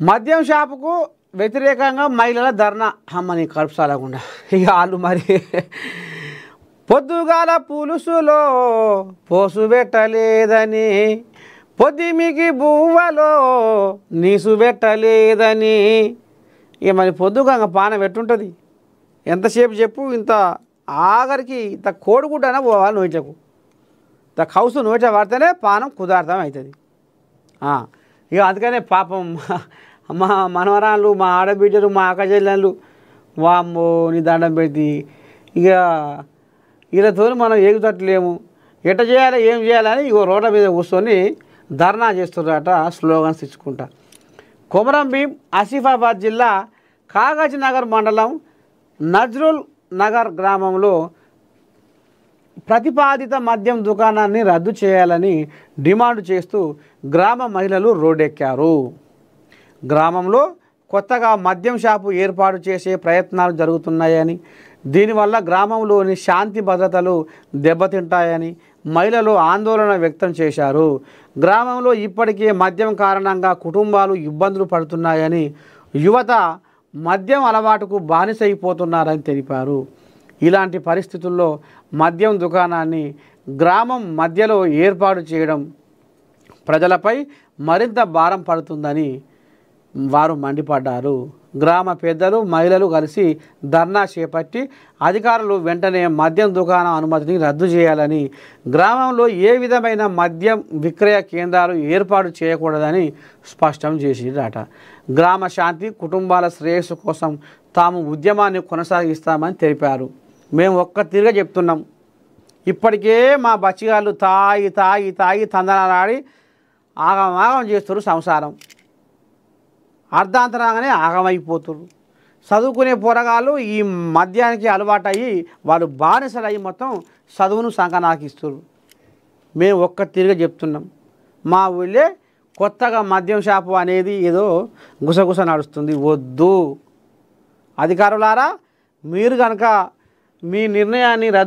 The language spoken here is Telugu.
మద్యం షాపుకు వ్యతిరేకంగా మహిళల ధర్నా అమ్మని కడుపు సాలకుండా ఇక వాళ్ళు మరి పొద్దుగాల పులుసులో పోసు పెట్టలేదని పొద్దుమికి బువ్వలో నీసు పెట్టలేదని ఇక మరి పొద్దుగా పానం ఎట్టుంటుంది ఎంతసేపు చెప్పు ఇంత ఆఖరికి ఇంత కోడిగుడ్డన పోవాలి నోట్లకు ఇంత కౌసు నోట పడితేనే పానం కుదార్థం అవుతుంది ఇక అందుకనే పాపం మా మనవరాళ్ళు మా ఆడబిడ్డలు మా అక్కచెల్లెళ్ళు వామ్మో నీ దండం పెట్టి ఇక వీళ్ళతో మనం ఏగుతట్లేము ఎట్ట చేయాలి ఏం చేయాలని ఇగో రోడ్ల మీద కూర్చొని ధర్నా చేస్తున్నారట స్లోగన్స్ ఇచ్చుకుంటా. కొమరం భీం ఆసిఫాబాద్ జిల్లా కాగజ్ నగర్ మండలం నజ్రుల్ నగర్ గ్రామంలో ప్రతిపాదిత మద్యం దుకాణాన్ని రద్దు చేయాలని డిమాండ్ చేస్తూ గ్రామ మహిళలు రోడ్డెక్కారు. గ్రామంలో కొత్తగా మద్యం షాపు ఏర్పాటు చేసే ప్రయత్నాలు జరుగుతున్నాయని, దీనివల్ల గ్రామంలోని శాంతి భద్రతలు దెబ్బతింటాయని మహిళలు ఆందోళన వ్యక్తం చేశారు. గ్రామంలో ఇప్పటికే మద్యం కారణంగా కుటుంబాలు ఇబ్బందులు పడుతున్నాయని, యువత మద్యం అలవాటుకు బానిసైపోతున్నారని తెలిపారు. ఇలాంటి పరిస్థితుల్లో మద్యం దుకాణాన్ని గ్రామం మధ్యలో ఏర్పాటు చేయడం ప్రజలపై మరింత భారం పడుతుందని వారు మండిపడ్డారు. గ్రామ పెద్దలు మహిళలు కలిసి ధర్నా చేపట్టి అధికారులు వెంటనే మద్యం దుకాణం అనుమతిని రద్దు చేయాలని, గ్రామంలో ఏ విధమైన మద్యం విక్రయ కేంద్రాలు ఏర్పాటు చేయకూడదని స్పష్టం చేసిరట. గ్రామ శాంతి కుటుంబాల శ్రేయస్సు కోసం తాము ఉద్యమాన్ని కొనసాగిస్తామని తెలిపారు. మేము ఒక్క తిరిగా చెప్తున్నాం, ఇప్పటికే మా బచ్చిగాళ్ళు తాగి తాగి తాగి తందనాలాడి ఆగమాగం చేస్తారు. సంసారం అర్ధాంతరంగానే ఆగమైపోతున్నారు. చదువుకునే పోరగాళ్ళు ఈ మద్యానికి అలవాటయ్యి వాళ్ళు బానిసలయ్యి మొత్తం చదువును సంకనాకిస్తారు. మేము ఒక్క తిరిగి చెప్తున్నాం, మా ఊళ్ళే కొత్తగా మద్యం షాపు అనేది ఏదో గుసగుస నడుస్తుంది. వద్దు అధికారులారా, మీరు కనుక మీ నిర్ణయాన్ని